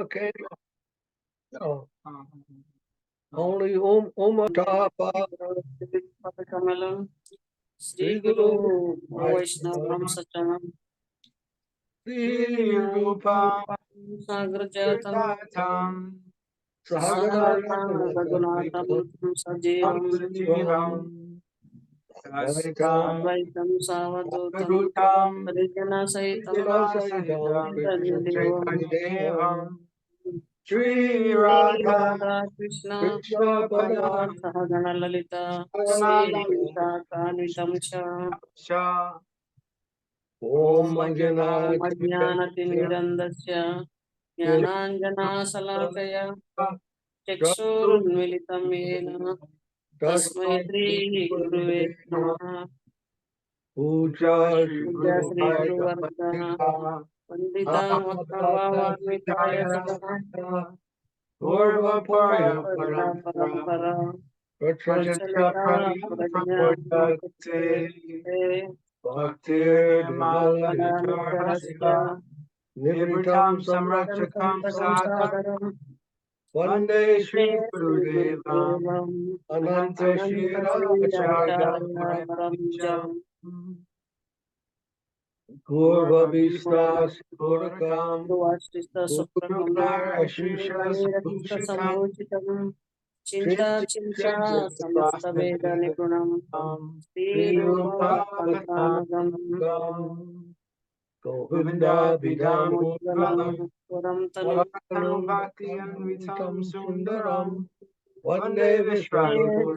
came. No. Only Tapa. Sri Guru Vaishnavam Sachanam Sri Rupa Sagrajatam Sahagana Sagunatam Sajivam Advaitam Savadutam Parijana Sahitam Shri Radha Krishna Sahagana Lalita Sri Sakanitam Sha Om Ajnanatinmirandasya Jnananjana Salakaya Chakshurunmilitam Yena Tasmai Shri Guruve Namaha Puja Pujya Shri Guru Varga Pandita Mahavavarmitaya Sadha Purva Paya Purva Parampara Prachalita Prachalita Prajna Mukte Bhakti Padanitarasya Nivritam Samrakshakam Sadaram Vande Shri Shri Gurudevam Gurudevam Ananta Shri Ananta Shri Acharya Acharya Paramjam Gurva Vishtas Purakam Gurvashista Suprakam Gurukara Ashisha Vairashista Sambushikam Sambochitam Shri Chinta Chincha Samasta Veda Nipunam Sri Shri Rupa Rupa Padhanagam Govinda Vidam Mudgalam Puram Tanu Bhakti Anvitam Sundaram Vande Vishwaguru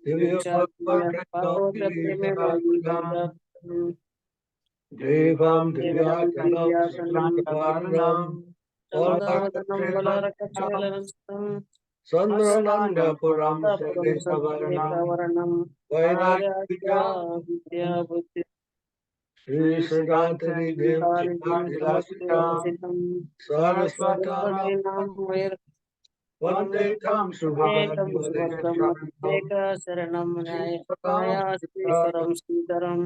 Divya Bhagavata Prema Devam Devam Divyatanam Divyasanam Varanam Chandavadanam Balarakachalanam Sandrananda Puram Sapuram Sadekavaranam Sadekavaranam Vairagya Vairagya Vidya Buddhi Sri Sridhantari Dev Haridim Chitatilasita Samasthitam Saraswata Saraswatinam Vairagam Vande Tam Ekam Subhadra Subhadram Eka Saranam Naya Srikaram Sridharam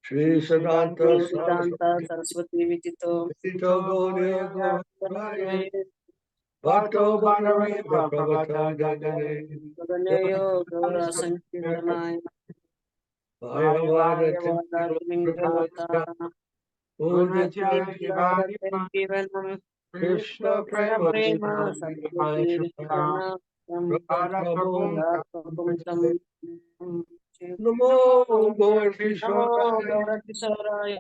Sri Siddhanta Siddhanta Saraswati Saraswati Vijito Tito Gaudiya Gauranga Bhatto Bhanare Bhagavata Gagane Ganeyo Gaura Sankirtanaya Vayavada Vayavada Tingavatara Purnachay Purnachay Jivanam Krishna Krishna Prema Prema Satyajit Jana Radha Prabhu Prabhutam Namo Gaur Namo Kishoraya Gaura Kisaraya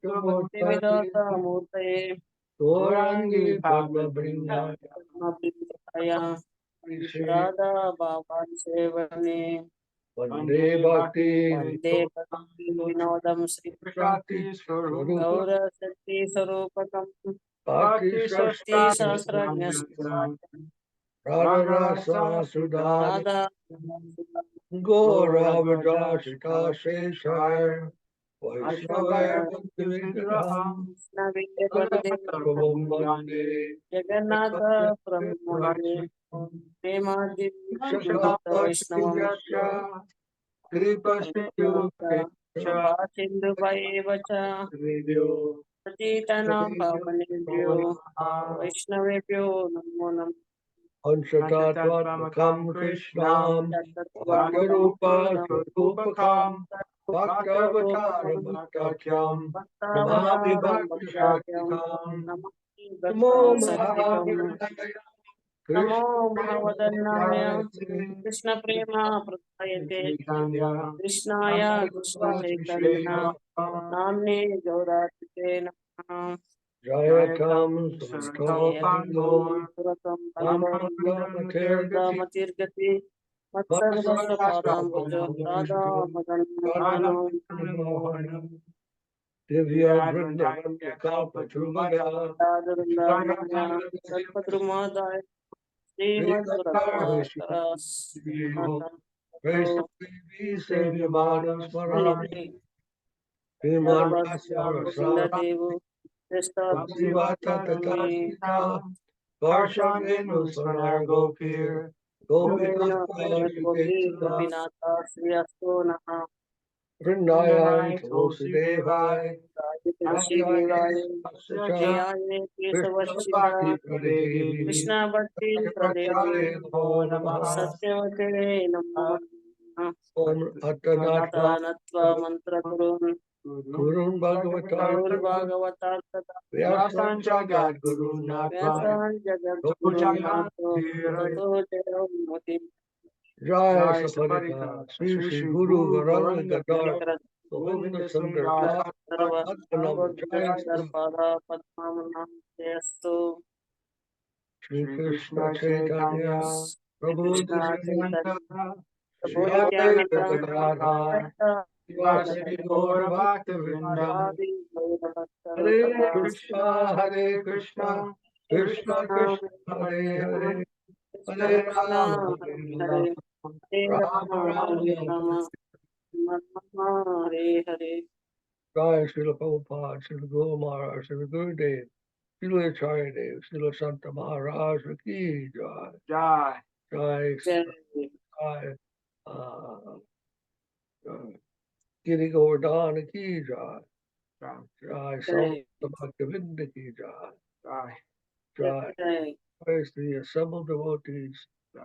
Bhaktivedanta Murtaye Gaurangi Bhagva Brinda Prabhupada Radha Bhavan Sevane Vande Bhakti Vande Bhakti Vinodam Sri Shakti Swarupa Gaura Shakti Sarupakam Bhakti Shakti Shastri Sasrajna Radha Rasa Sudhari Radha Gora Vajashita Sheshar Vaishnava Bhakti Vigraham Prabhum Vande Jagannatha Brahmande Premadi Vaishnavam Shakapashya Kripa Sindhu Sindhu Vacha Satitanam Pavanebhyo Vaishnavebhyo Namo Namo Anshatatvakam Krishnam Bhaktarupa Swarupakam Bhaktavatara Bhaktakyam Namami Bhakti Shaktikam Namo Mahavadaya Namo Mahavadannaya Krishna Krishna Prema Prayate Chaitanya Krishnaya Krishna Chaitanya Namne Gauratite Namaha Jayatam Sutopando Suratam Amrandam Bandam Tirgati Matirgati Matsarvasya Padam Vajo Radha Madan Mohanam Divya Vrindavan Kalpa Trubhaya Radharindamaya Satpadrumadaya Srimad Vaishnavi Savior Madam Smarami Viman Rasya Devu Bhaktivata Tatasita Varshavenu Swanar Gopir Gopika Gopinata Sri Asto Naha Vrindayai Tulsidevai Natyaye Sacha Jayane Krishna Kesavashchita Bhakti Pradevi Krishna Bhakti Madhava Pradevi Namo Namaha Satyavate Namo Om Atanatva Natva Mantra Gurun Gurun Bhagavatar Guru Bhagavatar Vyasan Jagat Guru Natva Vyasan Jagat Guru Jaya Nato Tato Jayamati Jaya Saparika Sri Sri Guru Varanga Gadar Govinda Sundar Sarva Padmanam Jaya Pada Padmanam Jayastu Shri Krishna Chaitanya Prabhu Krishna Nityananda Chaitanya Shri Prabhu Advaita Nityananda Gadadhar Srivasadi Gaura Bhakta Vrinda Adi Hare Gaurabhakta Krishna Hare Krishna Krishna Krishna Hare Hare Hare Rama Krishna Hare Hare Rama Hare Rama Rama Hare Rama Rama Rama Hare Hare Jai Srila Prabhupada, Srila Guru Maharaj, Srila Gurudev, Srila Acharya Dev, Srila Santa Maharaj Ki Jai. Jai. Jai. Jai Jai. Uh, Giri Govardhan Ki Jai. Jai. Jai. Jai Samasta Bhaktivinda Ki Jai. Jai. Jai. Jai Praise to the assembled devotees.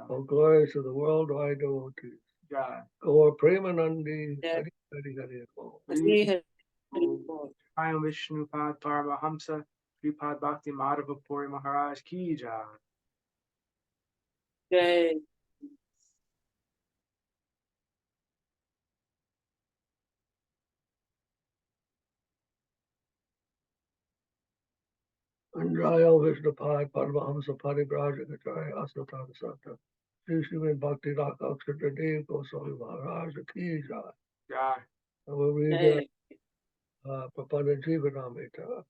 Oh, glory to the worldwide devotees. Jai. Gaur Premanandi. Jai Hari Hari Hari Bol. Hare Hare Bol. I am Vishnupad Paramahamsa, Sripad Bhakti Madhava Puri Maharaj Ki Jai. Jai Anjayo Vishnupad Paramahamsa Paribraja Gacharya Asatana Santa. Sri Srimad Bhakti Rakshak Dev Goswami Maharaj Ki Jai. Jai. I will read the Jai Prapanna-jivanamrtam.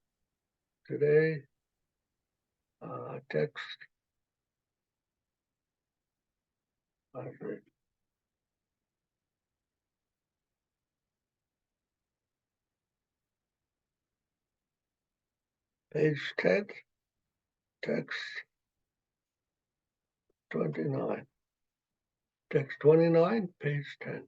Today, text, I think, page 10, text 29. Text 29, page 10.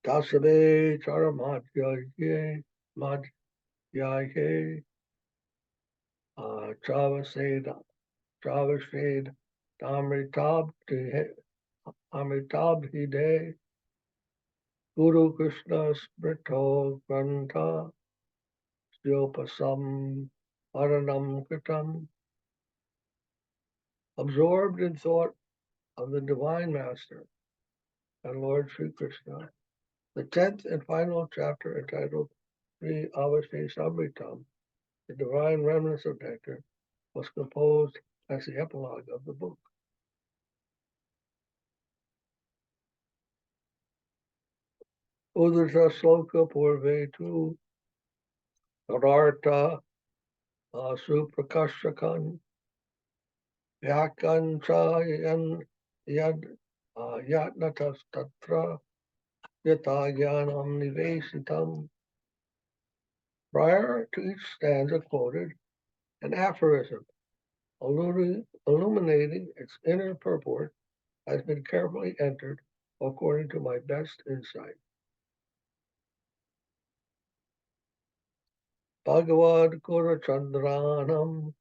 Tasabe Charamadhyaye Madhyaye Travaseda Amritabdhe Amritabdhide Guru Krishna Smrito Grantha Syopasam Paranam Kritam. Absorbed in thought of the Divine Master and Lord Sri Krishna, the 10th and final chapter entitled Sri Avasheshamritam, the Divine Remnants of Nectar, was composed as the epilogue of the book. Udrita Sloka Purve tu Ararta Suprakashakan Yakan Chayan Yad Yatnatas Tatra Yata Jnanam Nivesitam. Prior to each stanza quoted, an aphorism illuminating its inner purport has been carefully entered according to my best insight. Bhagavad Guru Chandranam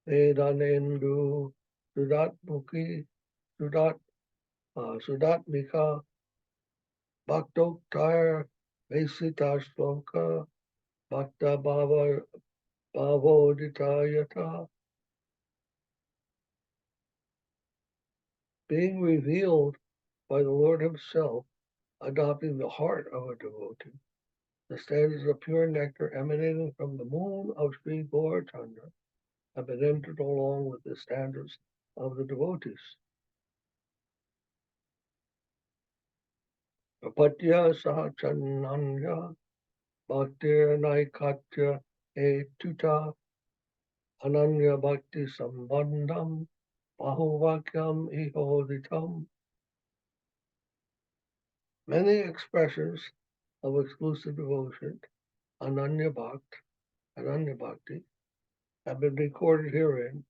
Vedanendu Sudatmukhi Sudatmika Bhaktoktar Vesita Shloka Bhakta Bhavoditayata. Being revealed by the Lord Himself, adopting the heart of a devotee. The stanzas of pure nectar emanating from the moon of Sri Gaurachandra have been entered along with the stanzas of the devotees. Apatya saha-cit-ananda bhaktir naikatya etuta ananya bhakti sambandham bahuvakyam ihoditam. Many expressions of exclusive devotion, ananya bhakti, have been recorded herein,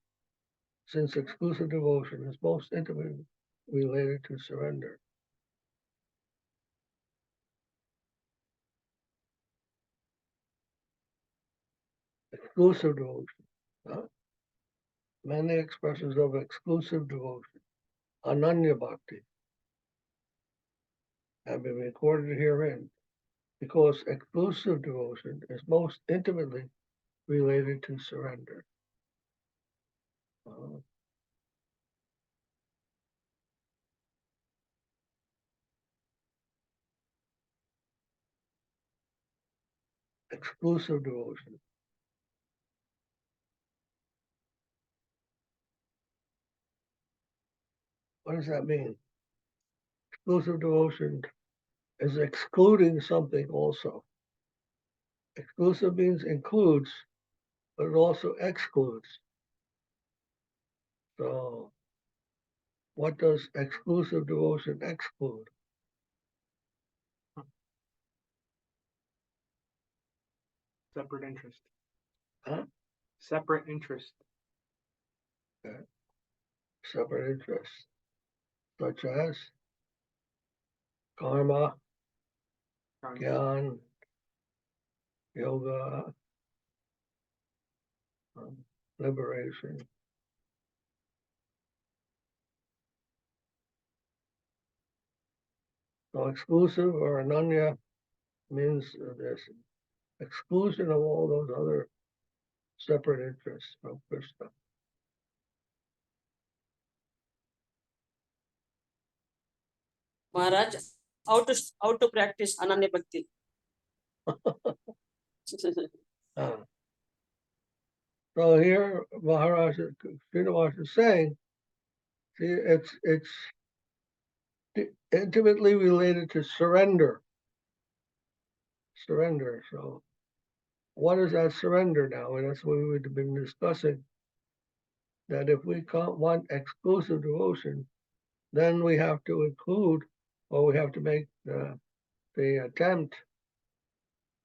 since exclusive devotion is most intimately related to surrender. Exclusive devotion. Many expressions of exclusive devotion, ananya bhakti, have been recorded herein, because exclusive devotion is most intimately related to surrender. Exclusive devotion. What does that mean? Exclusive devotion is excluding something also. Exclusive means includes, but it also excludes. So, what does exclusive devotion exclude? Separate interest. Huh? Separate interest. Okay. Separate interests, such as karma, gyan, yoga, liberation. So exclusive or ananya means this exclusion of all those other separate interests from Krishna. Maharaj, how to practice Ananya Bhakti? So here Maharaja Srila is saying, see, it's intimately related to surrender. Surrender. So what is that surrender now? And that's what we've been discussing. That if we want exclusive devotion, then we have to include, or we have to make the attempt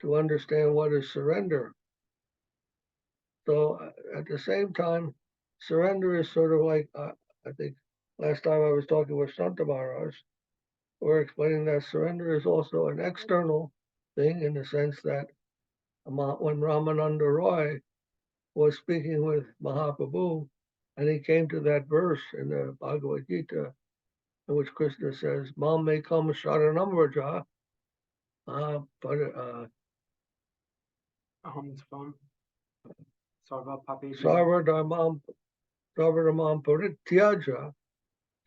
to understand what is surrender. So at the same time, surrender is sort of like, I think last time I was talking with Santa Maharaj, we're explaining that surrender is also an external thing in the sense that when Ramananda Roy was speaking with Mahaprabhu, and he came to that verse in the Bhagavad Gita, in which Krishna says, Mam may come sharanamraja, but Aham Svam. Sarva Pape. Sarvadharmam Parityaja,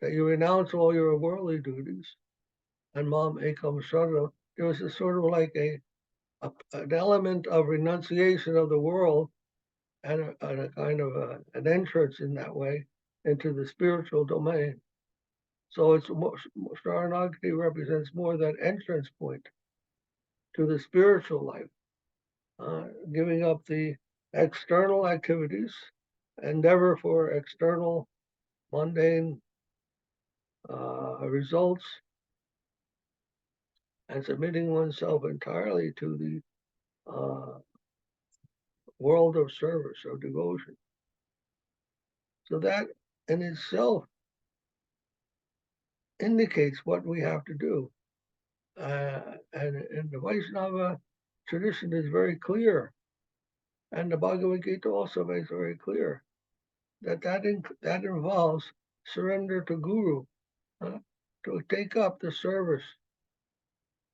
that you renounce all your worldly duties, and Mam Ekam Shara, there was a sort of like an element of renunciation of the world and a kind of an entrance in that way into the spiritual domain. So it's Sharanagati represents more that entrance point to the spiritual life, giving up the external activities, endeavor for external mundane results, and submitting oneself entirely to the world of service, of devotion. So that in itself indicates what we have to do. And in the Vaishnava tradition is very clear, and the Bhagavad Gita also makes very clear that involves surrender to Guru, to take up the service,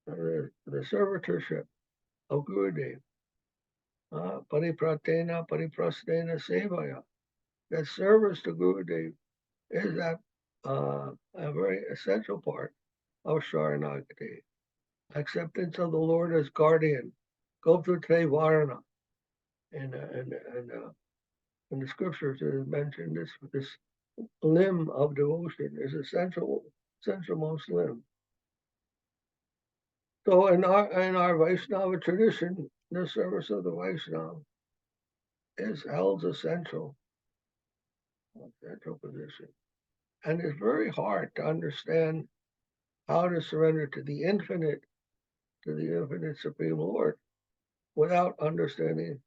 the servitorship of Gurudev. Paripratena, pariprastena sevaya. That service to Gurudev is that a very essential part of Sharanagati. Acceptance of the Lord as guardian. Goptate Varana. In the scriptures, it is mentioned this limb of devotion, is a centralmost limb. So in our Vaishnava tradition, the service of the Vaishnava is held essential, central position. And it's very hard to understand how to surrender to the infinite Supreme Lord without understanding,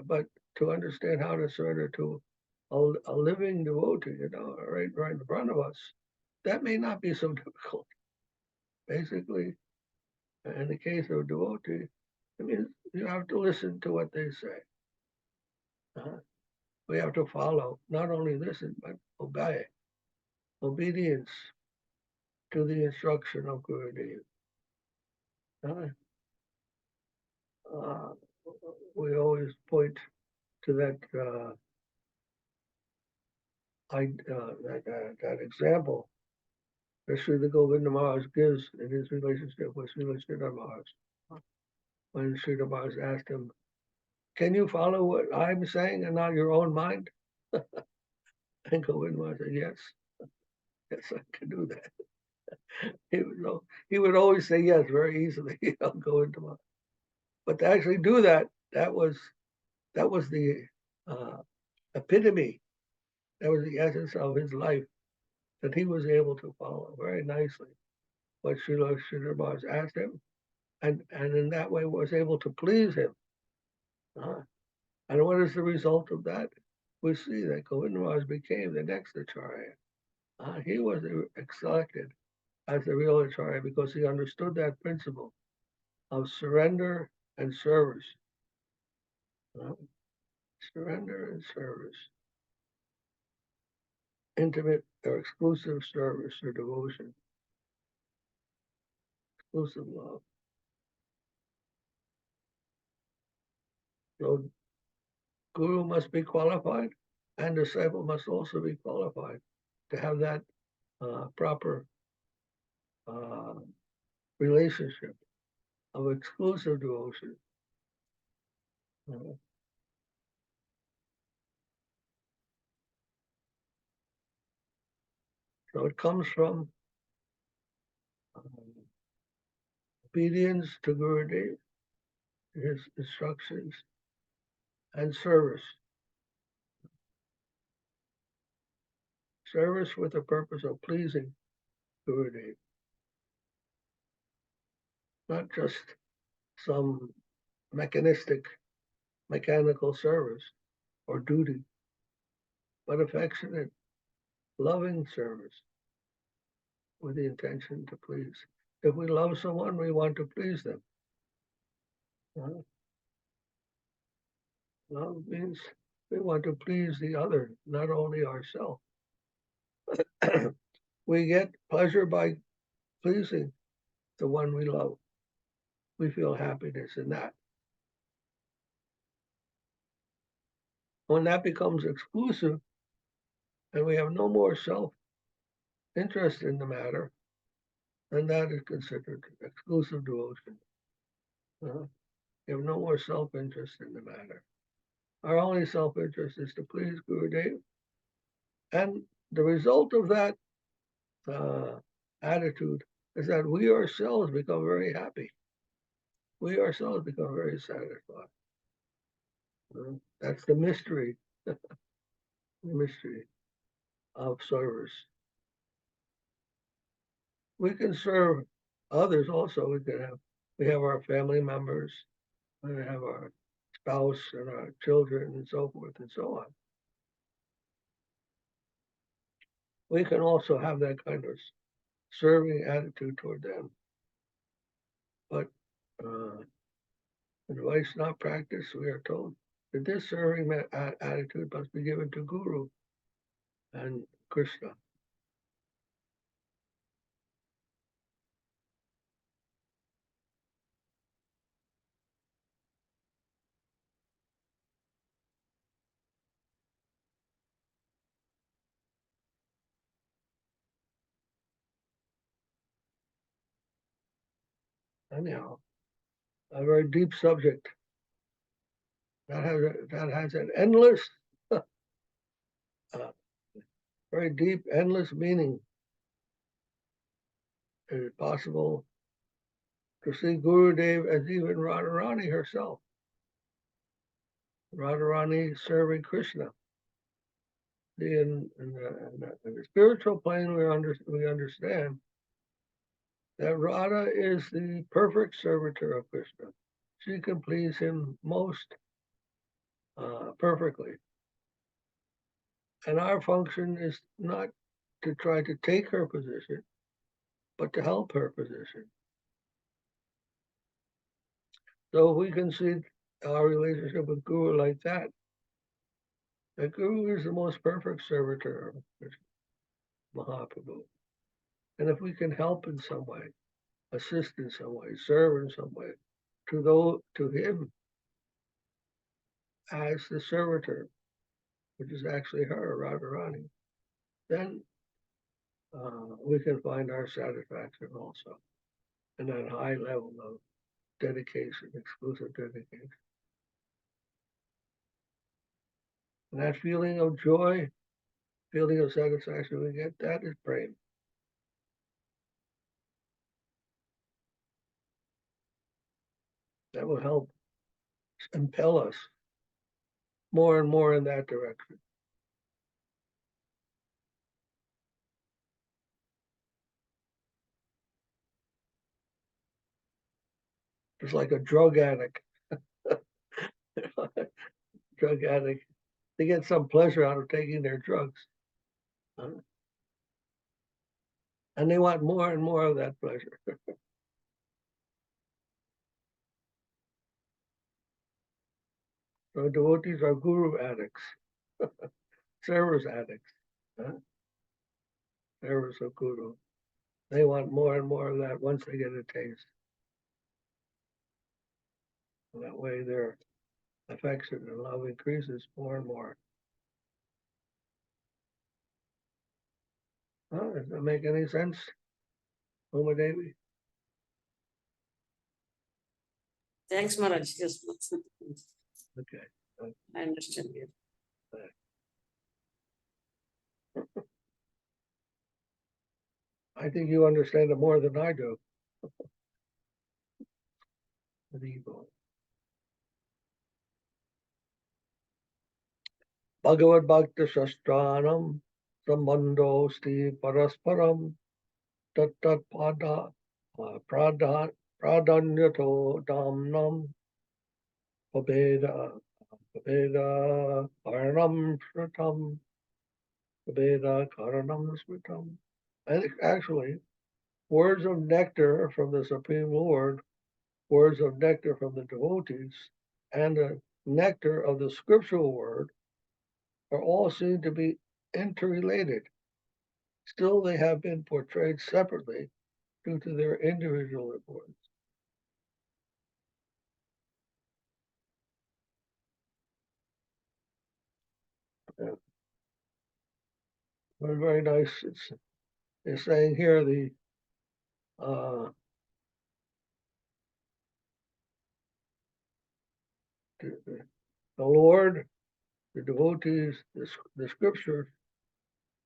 but to understand how to surrender to a living devotee, right in front of us, that may not be so difficult. Basically, in the case of a devotee, I mean, you have to listen to what they say. We have to follow, not only listen, but obey. Obedience to the instruction of Gurudev. We always point to that that example that Srila Govinda Maharaj gives in his relationship with Srila Sridhara Maharaj. When Sridhara Maharaj asked him, "Can you follow what I'm saying and not your own mind?" And Govinda Maharaj said, "Yes, yes, I can do that." He would always say yes very easily. Govinda Maharaj. But to actually do that, that was the epitome. That was the essence of his life, that he was able to follow very nicely what Srila Maharaj asked him, and in that way was able to please him. And what is the result of that? We see that Govinda Maharaj became the next Acharya. He was selected as the real Acharya because he understood that principle of surrender and service. Surrender and service. Intimate or exclusive service or devotion. Exclusive love. So Guru must be qualified, and disciple must also be qualified to have that proper relationship of exclusive devotion. So it comes from obedience to Gurudev, his instructions, and service. Service with the purpose of pleasing Gurudev. Not just some mechanical service or duty, but affectionate, loving service with the intention to please. If we love someone, we want to please them. Love means we want to please the other, not only ourselves. We get pleasure by pleasing the one we love. We feel happiness in that. When that becomes exclusive and we have no more self-interest in the matter, then that is considered exclusive devotion. We have no more self-interest in the matter. Our only self-interest is to please Gurudev. And the result of that attitude is that we ourselves become very happy. We ourselves become very satisfied. That's the mystery, the mystery of service. We can serve others also. We have our family members, we have our spouse and our children and so forth and so on. We can also have that kind of serving attitude toward them. But in Vaishnava practice, we are told that this serving attitude must be given to Guru and Krishna. Anyhow, a very deep subject that has an endless very deep, endless meaning. It is possible to see Gurudev as even Radharani herself. Radharani serving Krishna. In the spiritual plane, we understand that Radha is the perfect servitor of Krishna. She can please him most perfectly. And our function is not to try to take her position, but to help her position. So if we can see our relationship with Guru like that, the Guru is the most perfect servitor of Krishna, Mahaprabhu. And if we can help in some way, assist in some way, serve in some way, to him as the servitor, which is actually her, Radharani, then we can find our satisfaction also in that high level of dedication, exclusive dedication. And that feeling of joy, feeling of satisfaction we get, that is prema. That will help impel us more and more in that direction. It's like a drug addict. Drug addict, they get some pleasure out of taking their drugs. And they want more and more of that pleasure. So devotees are guru addicts, service addicts, service of guru. They want more and more of that once they get a taste. And that way their affection and love increases more and more. Does that make any sense, Uma Devi? Thanks, Maharaj. Yes, Okay. I understand you. I think you understand it more than I do. Bhagavad Bhakti Shastranam Sambandho Sti Parasparam Tat Tat Pada Pradhanyato Damnam Pabeda Karanam Shritam Pabeda Karanam Smritam. And actually, words of nectar from the Supreme Lord, words of nectar from the devotees, and the nectar of the scriptural word are all seen to be interrelated. Still, they have been portrayed separately due to their individual importance. Yeah. Very nice. It's saying here the Lord, the devotees, the scriptures,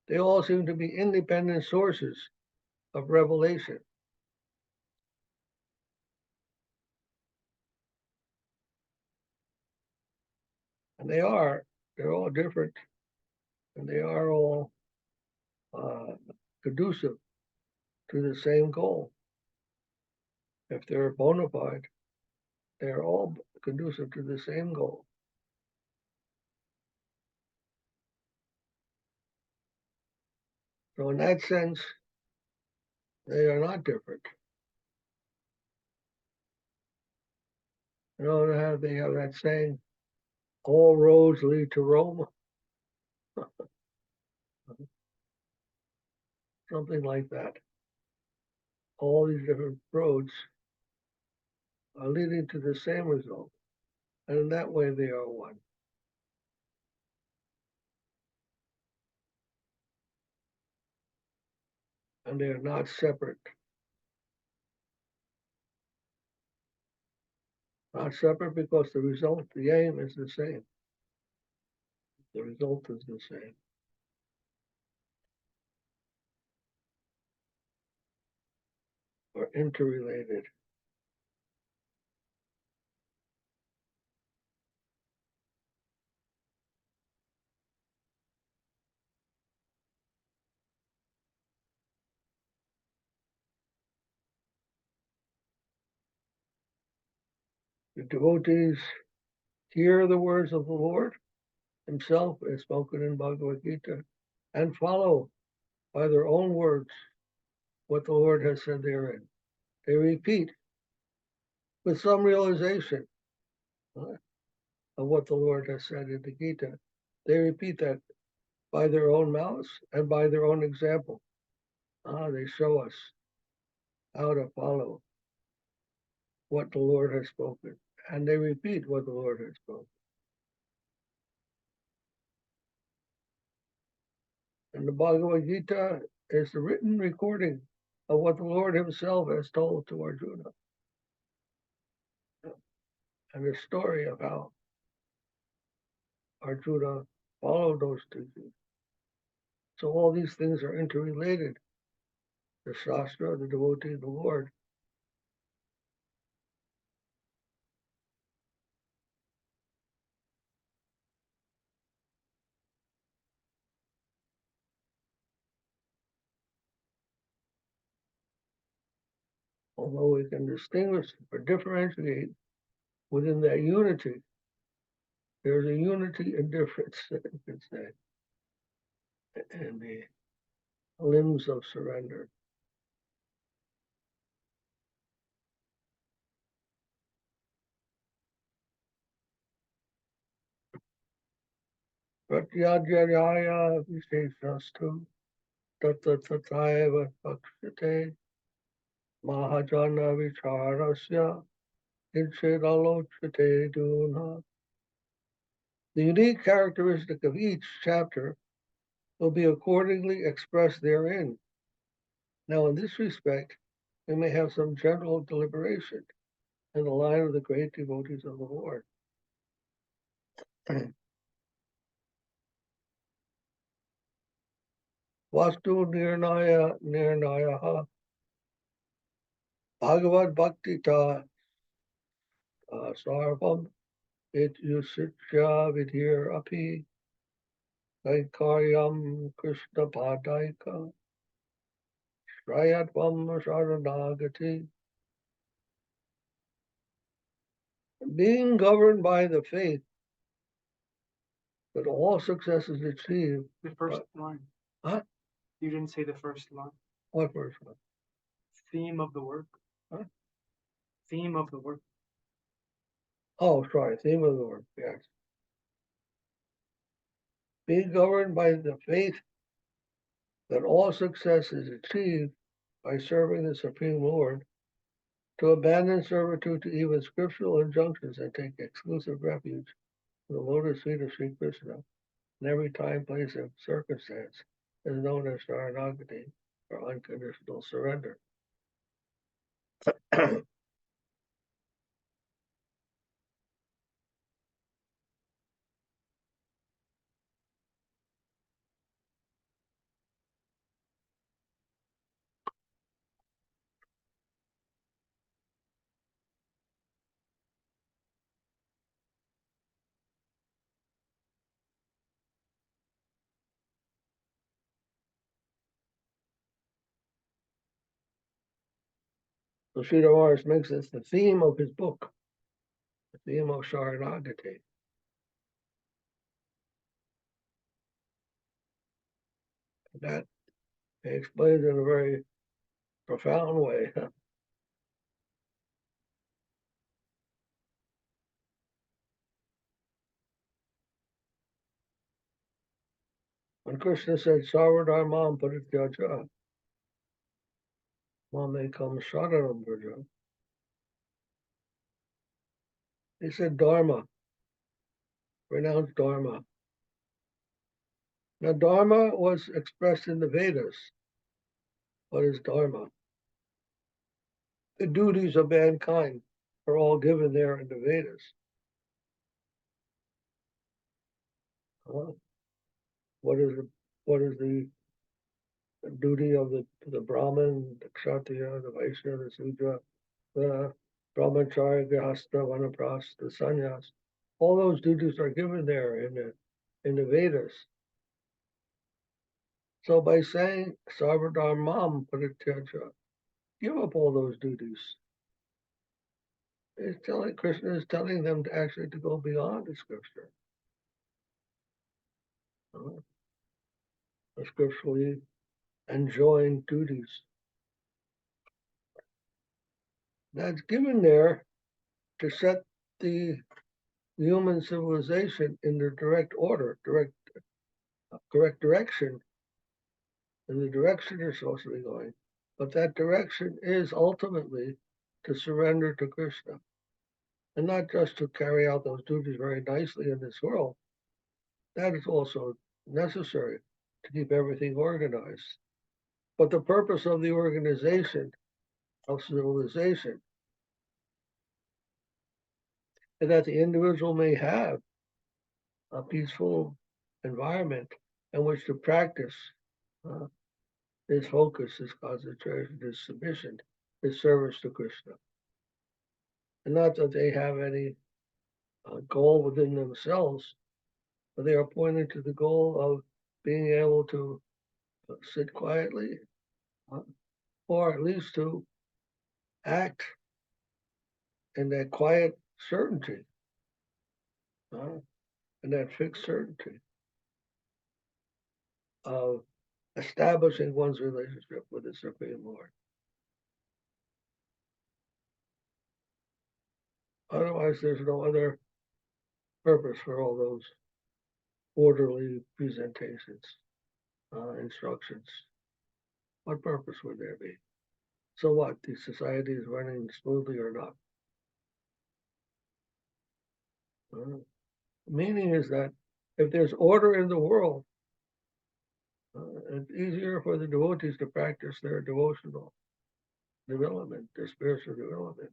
they all seem to be independent sources of revelation. And they're all different, and they are all conducive to the same goal. If they're bona fide, they're all conducive to the same goal. So in that sense, they are not different. You know how they have that saying, all roads lead to Rome? Something like that. All these different roads are leading to the same result. And in that way, they are one. And they are not separate. Not separate because the result, the aim is the same. The result is the same. interrelated. The devotees hear the words of the Lord himself as spoken in Bhagavad Gita and follow by their own words what the Lord has said therein. They repeat with some realization of what the Lord has said in the Gita. They repeat that by their own mouths and by their own example. They show us how to follow what the Lord has spoken, and they repeat what the Lord has spoken. And the Bhagavad Gita is the written recording of what the Lord himself has told to Arjuna. And the story of how Arjuna followed those teachings. So all these things are interrelated. The Shastra, the devotee, the Lord. Although we can distinguish or differentiate within that unity, there's a unity in difference, you could say, in the limbs of surrender. Pratyadhyaya visheshastu tatatayava pakshate mahajana vicharasya inchidalochate duna. The unique characteristic of each chapter will be accordingly expressed therein. Now, in this respect, we may have some general deliberation in the line of the great devotees of the Lord. Vastu nirnaya bhagavad bhakti ta sarvam it yusitya vidhir api karyam krishna padaika shrayatvam sharanagati. Being governed by the faith that all success is achieved. The first line. Huh? You didn't say the first line. What first one? Theme of the work. Huh? Theme of the work. Oh, sorry, theme of the work, yes. Being governed by the faith that all success is achieved by serving the Supreme Lord, to abandon servitude to even scriptural injunctions and take exclusive refuge in the lotus feet of Sri Krishna in every time, place, and circumstance is known as Sharanagati, or unconditional surrender. So Sridhara makes this the theme of his book, the theme of Sharanagati. That he explains in a very profound way. When Krishna said, Sarvadharmam parityaja, mamekam sharanam vraja, he said Dharma, renounced Dharma. Now, Dharma was expressed in the Vedas. What is Dharma? The duties of mankind are all given there in the Vedas. What is the duty of the Brahmin, the Kshatriya, the Vaishya, the Sudra, the Brahmacharya, Grihastha, Vanaprastha, the Sannyas. All those duties are given there in the Vedas. So by saying Sarvadharmam Parityaja, give up all those duties. Krishna is telling them to actually to go beyond the scripture. Scripturally enjoined duties. That's given there to set the human civilization in the correct direction, in the direction they're supposed to be going. But that direction is ultimately to surrender to Krishna. And not just to carry out those duties very nicely in this world. That is also necessary to keep everything organized. But the purpose of the organization of civilization is that the individual may have a peaceful environment in which to practice his focus, his concentration, his submission, his service to Krishna. And not that they have any goal within themselves, but they are pointing to the goal of being able to sit quietly, or at least to act in that quiet certainty, in that fixed certainty of establishing one's relationship with the Supreme Lord. Otherwise, there's no other purpose for all those orderly presentations, instructions. What purpose would there be? So what? The society is running smoothly or not? Meaning is that if there's order in the world, it's easier for the devotees to practice their devotional development, their spiritual development.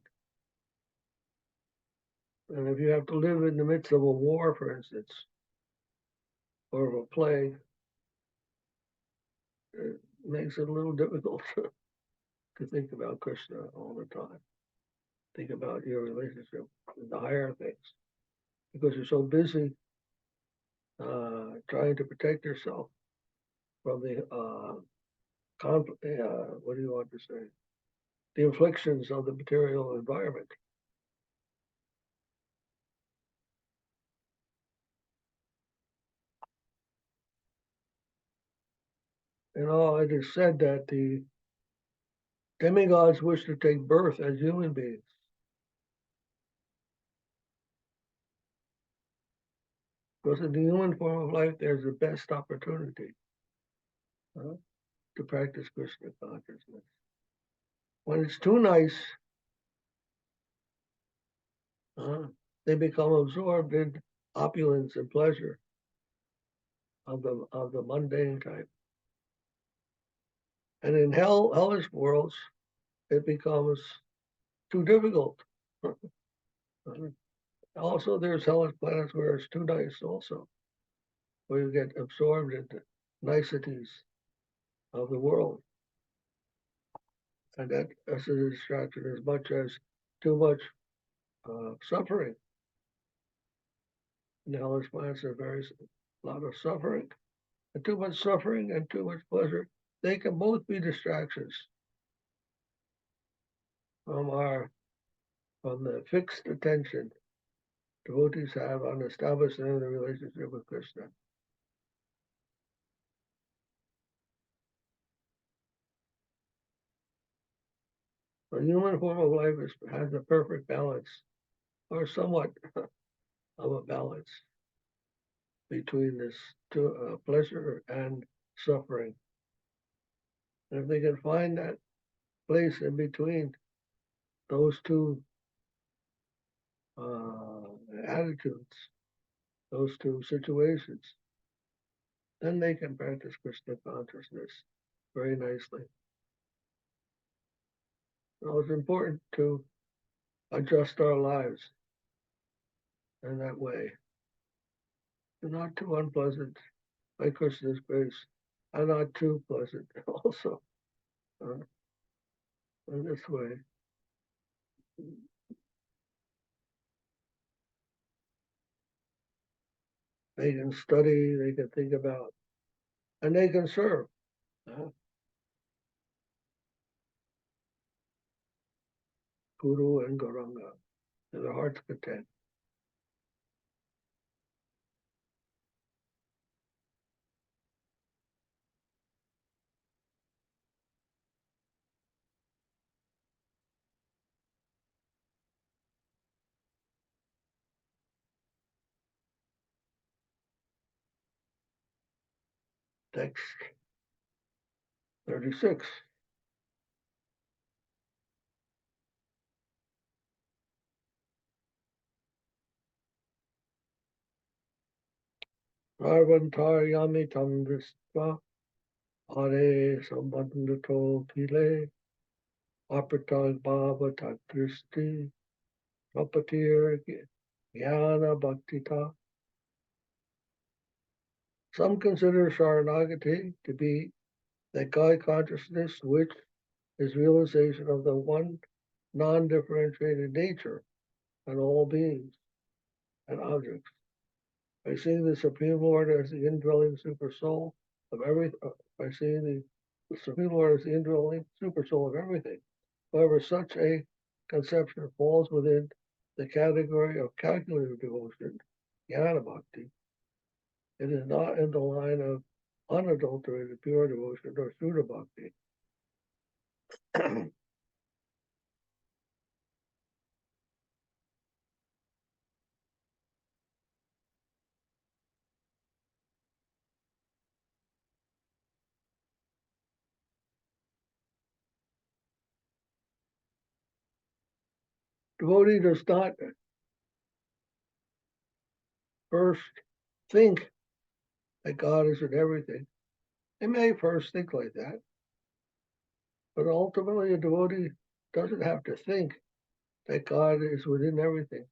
And if you have to live in the midst of a war, for instance, or of a plague, it makes it a little difficult to think about Krishna all the time. Think about your relationship with the higher things, because you're so busy trying to protect yourself from the what do you want to say? The inflictions of the material environment. It is said that the demigods wish to take birth as human beings. Because in the human form of life, there's the best opportunity to practice Krishna consciousness. When it's too nice, they become absorbed in opulence and pleasure of the mundane type. And in hellish worlds, it becomes too difficult. Also, there's hellish planets where it's too nice also, where you get absorbed into niceties of the world. And that is a distraction as much as too much suffering. And the hellish planets are a lot of suffering. And too much suffering and too much pleasure, they can both be distractions from the fixed attention devotees have on establishing the relationship with Krishna. The human form of life has a perfect balance, or somewhat of a balance, between this pleasure and suffering. And if they can find that place in between those two attitudes, those two situations, then they can practice Krishna consciousness very nicely. So it's important to adjust our lives in that way. They're not too unpleasant by Krishna's grace. and not too pleasant also. In this way. They can study, they can think about, and they can serve. Guru and Gauranga, to their heart's content. Text 36. Sarvantarayami tam dristva hare sambandhato kile apratag bhava tadristi prapatir jnana bhaktita. Some consider Sharanagati to be that God consciousness which is realization of the one non-differentiated nature in all beings and objects. By seeing the Supreme Lord as the indwelling super soul of everything, by seeing the Supreme Lord as the indwelling super soul of everything. However, such a conception falls within the category of calculative devotion, jnana bhakti. It is not in the line of unadulterated pure devotion or Shuddha bhakti. Devotee does not first think that God is in everything. They may first think like that, but ultimately a devotee doesn't have to think that God is within everything.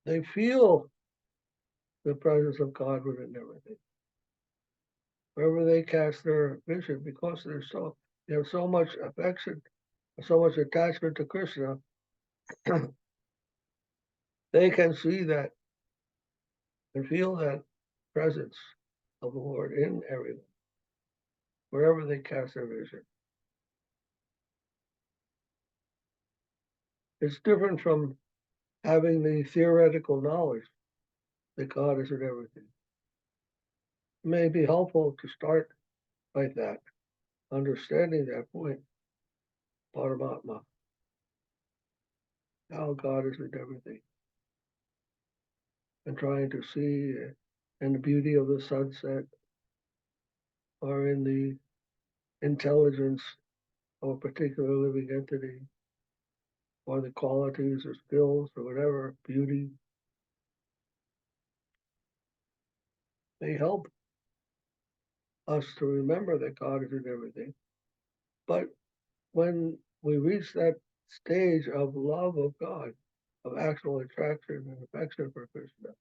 They feel the presence of God within everything. Wherever they cast their vision, because they have so much affection, so much attachment to Krishna, they can see that and feel that presence of the Lord in everything, wherever they cast their vision. It's different from having the theoretical knowledge that God is in everything. It may be helpful to start like that, understanding that point, Paramatma, how God is in everything, and trying to see in the beauty of the sunset or in the intelligence of a particular living entity or the qualities or skills or whatever, beauty. They help us to remember that God is in everything. But when we reach that stage of love of God, of actual attraction and affection for Krishna,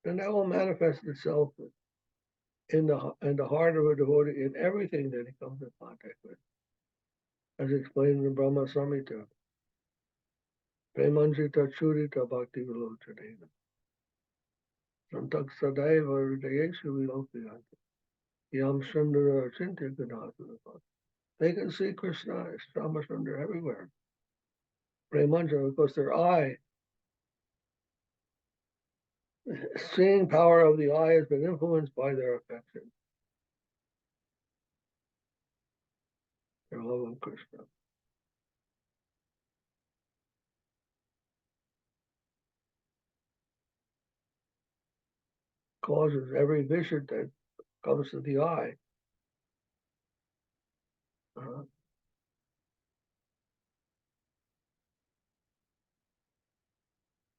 then that will manifest itself in the heart of a devotee in everything that he comes in contact with, as explained in the Brahma Samhita. Premanjita churita bhakti vilochadena. Santak sadaiva hridayeshu vilokyanti. Yam sundara achintya gunatana. They can see Krishna as Sundar everywhere. Premanja, because their eye, seeing power of the eye has been influenced by their affection, their love of Krishna. Causes every vision that comes to the eye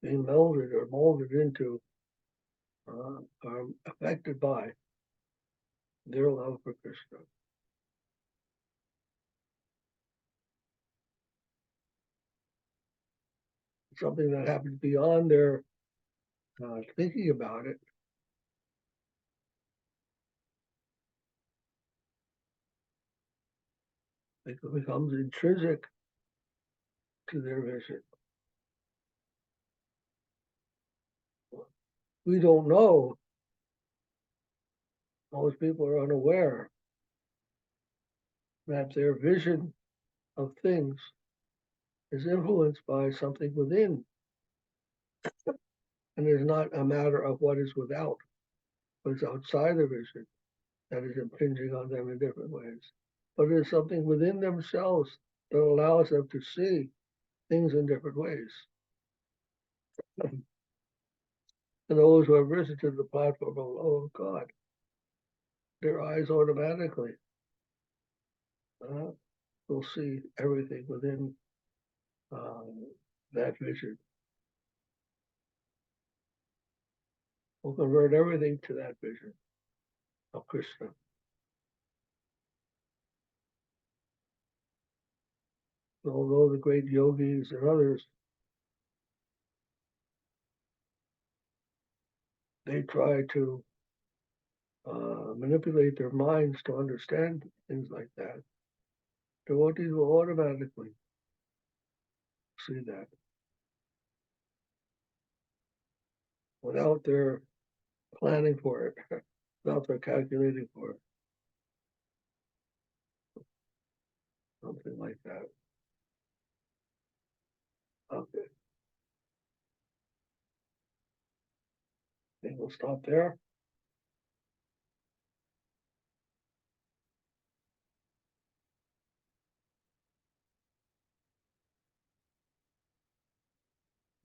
being melded or molded into, are affected by their love for Krishna. Something that happens beyond their thinking about it, It becomes intrinsic to their vision. We don't know. Most people are unaware that their vision of things is influenced by something within, and is not a matter of what is without, but it's outside the vision that is impinging on them in different ways. But it is something within themselves that allows them to see things in different ways. And those who have risen to the platform of love of God, their eyes automatically will see everything within that vision. Will convert everything to that vision of Krishna. Although the great yogis and others, they try to manipulate their minds to understand things like that, devotees will automatically see that without their planning for it, without their calculating for it. Something like that. Okay. I think we'll stop there.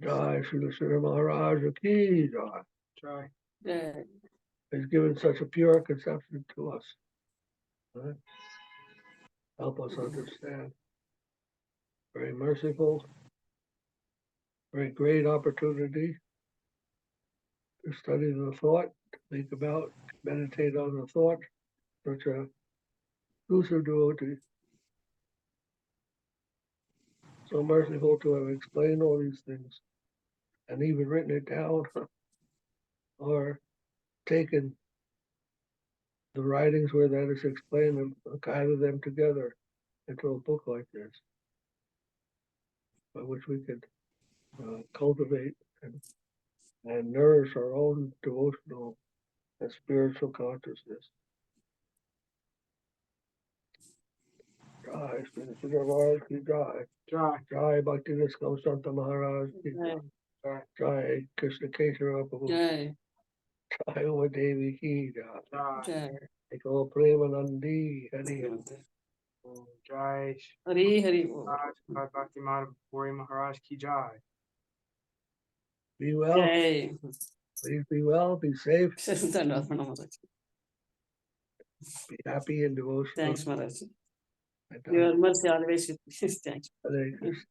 Jai Srila Maharaja ki Jai. Jai. Jai. He's given such a pure conception to us. Right? Help us understand. Very merciful, very great opportunity to study the thought, to think about, meditate on the thought, such a exclusive devotee. So merciful to have explained all these things and even written it down or taken the writings where that is explained and gathered them together into a book like this, by which we could cultivate and nourish our own devotional and spiritual consciousness. Jai Shri Sridhara ki Jai. Jai. Jai Bhakti Yoga Maharaj ki Jai. Jai. Jai Krishna Kesara Prabhu. Jai. Jai Uma Devi ki Jai. Jai. Jai. Eko Premanandi Hari. Jai. Hari Hari. Bhakti Puri Maharaj ki Jai. Be well. Jai. Please be well. Be safe. Thanks, Be happy and devotional. Maharaj. And, Your mercy always with me. Thanks. Hare Krishna.